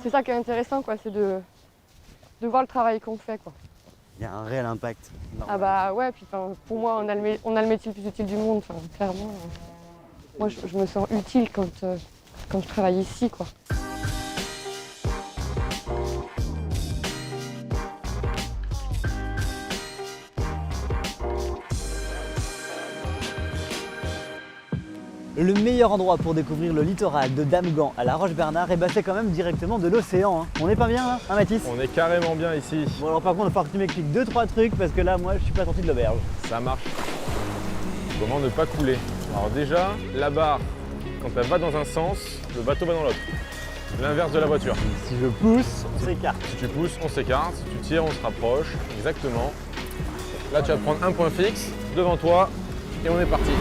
c'est ça qui est intéressant, quoi, c'est de voir le travail qu'on fait, quoi. Il y a un réel impact. Ah bah ouais, puis pour moi, on a le métier le plus utile du monde, clairement. Moi, je me sens utile quand je travaille ici, quoi. Le meilleur endroit pour découvrir le littoral de Damgand à La Roche-Bernard, c'est quand même directement de l'océan. On n'est pas bien là, hein Mathis? On est carrément bien ici. Bon alors par contre, il va falloir que tu m'expliques 2-3 trucs parce que là, moi, je suis pas sorti de l'auberge. Ça marche. Comment ne pas couler? Alors déjà, la barre, quand elle va dans un sens, le bateau va dans l'autre. L'inverse de la voiture. Si je pousse, on s'écarte. Si tu pousses, on s'écarte. Si tu tires, on se rapproche. Exactement. Là, tu vas prendre un point fixe devant toi et on est parti.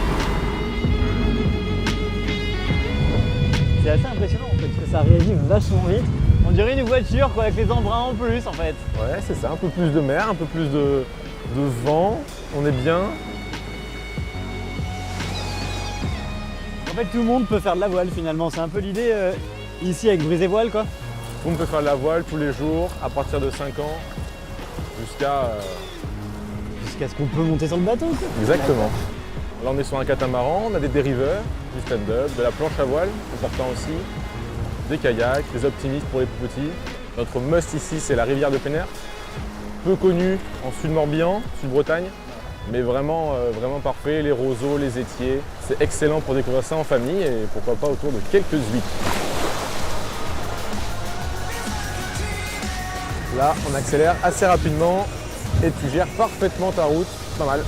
C'est assez impressionnant en fait, parce que ça réagit vachement vite. On dirait une voiture quoi, avec les embruns en plus en fait. Ouais, c'est ça. Un peu plus de mer, un peu plus de vent. On est bien. En fait, tout le monde peut faire de la voile finalement. C'est un peu l'idée ici avec Brise et Voile quoi. Tout le monde peut faire de la voile tous les jours, à partir de 5 ans, jusqu'à ce qu'on peut monter sur le bateau quoi. Exactement. Là, on est sur un catamaran, on a des dériveurs, du stand-up, de la planche à voile, important aussi, des kayaks, des optimistes pour les plus petits. Notre must ici, c'est la rivière de Pénère, peu connue en Sud-Morbihan, Sud-Bretagne, mais vraiment, vraiment parfait. Les roseaux, les étiers, c'est excellent pour découvrir ça en famille et pourquoi pas autour de quelques huîtres. Là, on accélère assez rapidement et tu gères parfaitement ta route, pas mal.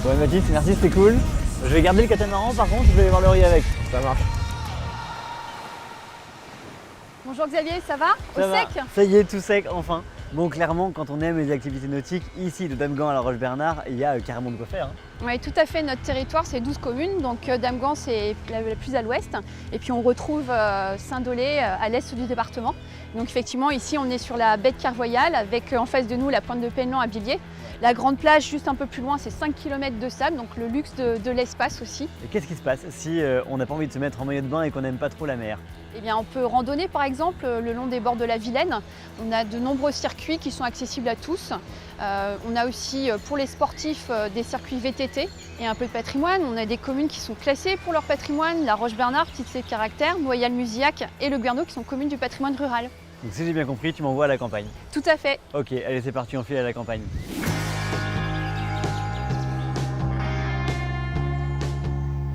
Ouais Mathis, merci, c'était cool. Je vais garder le catamaran, par contre, je vais aller voir le riz avec. Ça marche. Bonjour Xavier, ça va? Ça Au va. sec? Ça y est, tout sec, enfin. Bon, clairement, quand on aime les activités nautiques, ici de Damgand à La Roche-Bernard, il y a carrément de quoi faire. Hein. Oui, tout à fait. Notre territoire, c'est 12 communes. Donc Damgand, c'est la plus à l'ouest. Et puis on retrouve Saint-Dolé à l'est du département. Donc effectivement, ici, on est sur la baie de Carvoyal avec en face de nous la pointe de Penlan à Billiers. La grande plage, juste un peu plus loin, c'est 5 km de sable, donc le luxe de l'espace aussi. Et qu'est-ce qui se passe si on n'a pas envie de se mettre en maillot de bain et qu'on n'aime pas trop la mer? Eh bien, on peut randonner par exemple le long des bords de la Vilaine. On a de nombreux circuits qui sont accessibles à tous. On a aussi pour les sportifs des circuits VTT et un peu de patrimoine. On a des communes qui sont classées pour leur patrimoine, la Roche-Bernard, Petite-Caractère, Noyal-Musillac et le Guerneau qui sont communes du patrimoine rural. Donc si j'ai bien compris, tu m'envoies à la campagne. Tout à fait. Ok, allez c'est parti, on file à la campagne.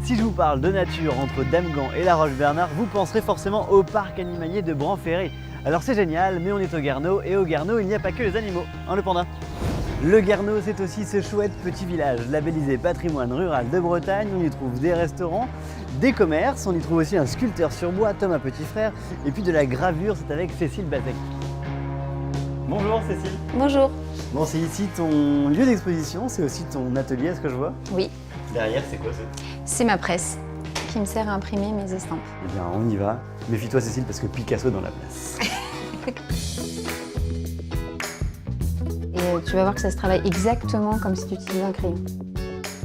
Si je vous parle de nature entre Damgand et La Roche-Bernard, vous penserez forcément au parc animalier de Branferré. Alors c'est génial, mais on est au Guerneau, et au Guerneau, il n'y a pas que les animaux, hein le panda? Le Guerneau, c'est aussi ce chouette petit village labellisé patrimoine rural de Bretagne. On y trouve des restaurants, des commerces, on y trouve aussi un sculpteur sur bois, Thomas Petit Frère, et puis de la gravure, c'est avec Cécile Bazec. Bonjour Cécile. Bonjour. Bon, c'est ici ton lieu d'exposition, c'est aussi ton atelier, est-ce que je vois? Oui. Derrière, c'est quoi ça? C'est ma presse qui me sert à imprimer mes estampes. Eh bien, on y va. Méfie-toi Cécile, parce que Picasso est dans la place. Et tu vas voir que ça se travaille exactement comme si tu utilisais un crayon.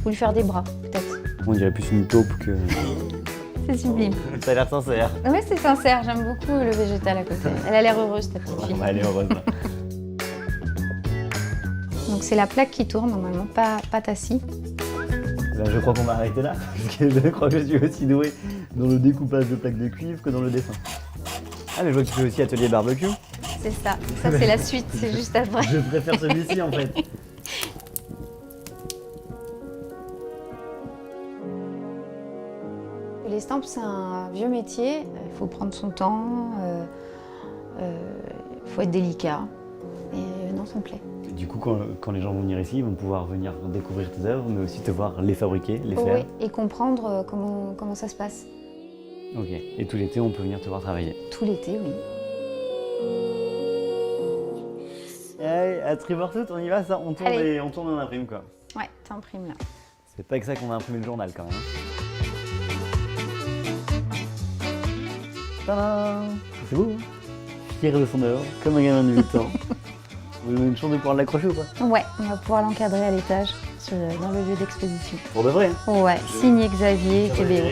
Ou lui faire des bras, peut-être. On dirait plus une taupe que... C'est sublime. Ça a l'air sincère. Ouais, c'est sincère, j'aime beaucoup le végétal à côté. Elle a l'air heureuse, ta petite fille. Elle est heureuse là. Donc c'est la plaque qui tourne, normalement, pas ta scie. Ben, je crois qu'on va arrêter là, parce que je crois que je suis aussi doué dans le découpage de plaques de cuivre que dans le dessin. Ah mais je vois que tu fais aussi atelier barbecue. C'est ça, ça c'est la suite, c'est juste après. Je préfère celui-ci en fait. L'estampe, c'est un vieux métier, il faut prendre son temps, il faut être délicat. Et non, ça me plaît. Du coup, quand les gens vont venir ici, ils vont pouvoir venir découvrir tes œuvres, mais aussi te voir les fabriquer, les faire. Oui, et comprendre comment ça se passe. Ok, et tout l'été, on peut venir te voir travailler. Tout l'été, oui. Allez, à Trivortout, on y va, ça, on tourne et on imprime quoi. Ouais, t'imprimes là. C'est pas que ça qu'on a imprimé le journal quand même. Tadam! C'est beau, hein? Fier de son œuvre, comme un gamin de 8 ans. Vous avez une chance de pouvoir l'accrocher ou pas? Ouais, on va pouvoir l'encadrer à l'étage dans le lieu d'exposition. Pour de vrai, hein? Ouais, signé Xavier, TBO.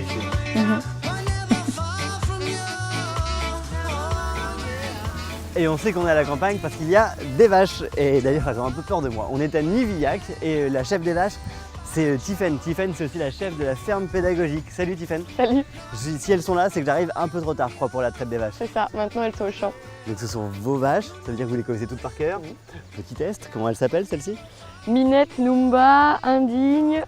Et on sait qu'on est à la campagne parce qu'il y a des vaches. Et d'ailleurs, elles ont un peu peur de moi. On est à Nivillac et la chef des vaches, c'est Tiffaine. Tiffaine, c'est aussi la chef de la ferme pédagogique. Salut Tiffaine. Salut, Si elles sont là, c'est que j'arrive un peu trop tard, je crois, pour la traite des vaches. c'est ça. Maintenant, elles sont au champ. Donc ce sont vos vaches, ça veut dire que vous les connaissez toutes par cœur. Petit test, comment elles s'appellent celles-ci? Minette, Numba, Indigne,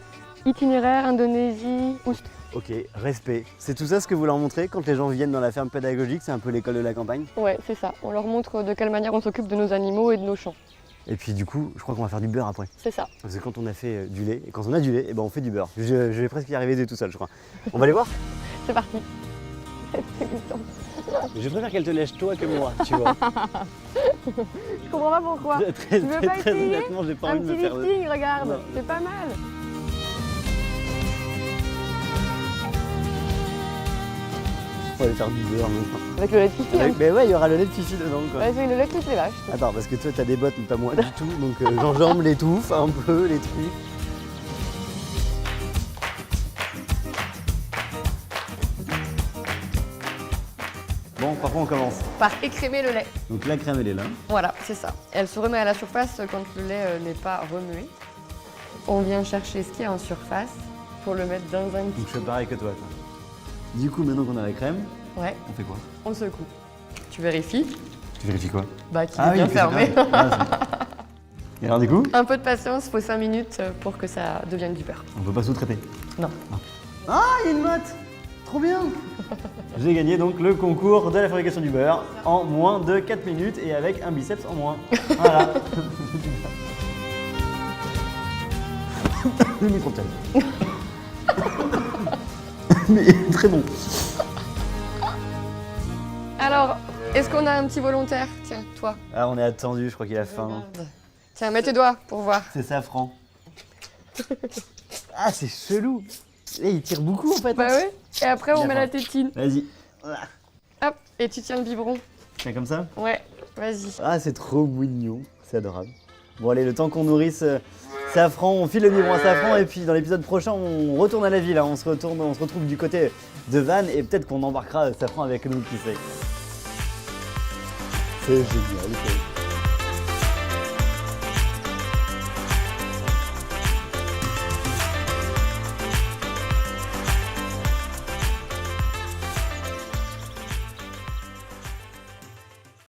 Itinéraire, Indonésie, Oust. Ok, respect. C'est tout ça ce que vous leur montrez quand les gens viennent dans la ferme pédagogique, c'est un peu l'école de la campagne. Ouais, c'est ça. On leur montre de quelle manière on s'occupe de nos animaux et de nos champs. Et puis du coup, je crois qu'on va faire du beurre après. C'est ça. Parce que quand on a fait du lait, et quand on a du lait, eh ben on fait du beurre. Je vais presque y arriver tout seul, je crois. On va aller voir? C'est parti. C'est excitant. Je préfère qu'elle te lèche toi que moi, tu vois. Je comprends pas pourquoi. Très, Tu veux très, pas très essayer honnêtement, j'ai pas Un envie de me petit faire... lifting, regarde. Non. C'est pas mal. On va aller faire du beurre maintenant. Avec le lait de Fifi. Hein. Mais ouais, il y aura le lait de Fifi dedans quoi. Vas-y, le lait qui les vaches. Attends, parce que toi t'as des bottes mais pas moi du tout, donc j'enjambe les touffes un peu, les trucs. Bon, par contre on commence. Par écrémer le lait. Donc la crème elle est là. Voilà, c'est ça. Elle se remet à la surface quand le lait n'est pas remué. On vient chercher ce qu'il y a en surface pour le mettre dans un Donc petit... je fais pareil que toi. Du coup maintenant qu'on a la crème, Ouais, on fait quoi? on secoue. Tu vérifies Tu vérifies quoi? bah, qu'il est bien que c'est fermé. quand même- Et alors du coup, Un peu de patience, il faut 5 minutes pour que ça devienne du beurre. on peut pas sous-traiter. Non. Ah, il y a une motte! Trop bien! J'ai gagné donc le concours de la fabrication du beurre en moins de 4 minutes et avec un biceps en moins. Voilà. Le micro tient. Mais très bon. Alors, est-ce qu'on a un petit volontaire? Tiens, toi. Ah, on est attendu, je crois qu'il a faim. Regarde. Tiens, mets tes doigts pour voir. C'est Safran. Ah, c'est chelou. Et il tire beaucoup en fait. Bah oui. Et après, on Il a met faim. la tétine. Vas-y. Hop, et tu tiens le biberon. Tiens comme ça. Ouais, vas-y. Ah, c'est trop mignon, c'est adorable. Bon, allez, le temps qu'on nourrisse Safran, on file le biberon à Safran et puis dans l'épisode prochain, on retourne à la ville. Hein. On se retrouve du côté de Vannes et peut-être qu'on embarquera Safran avec nous, qui sait. C'est génial.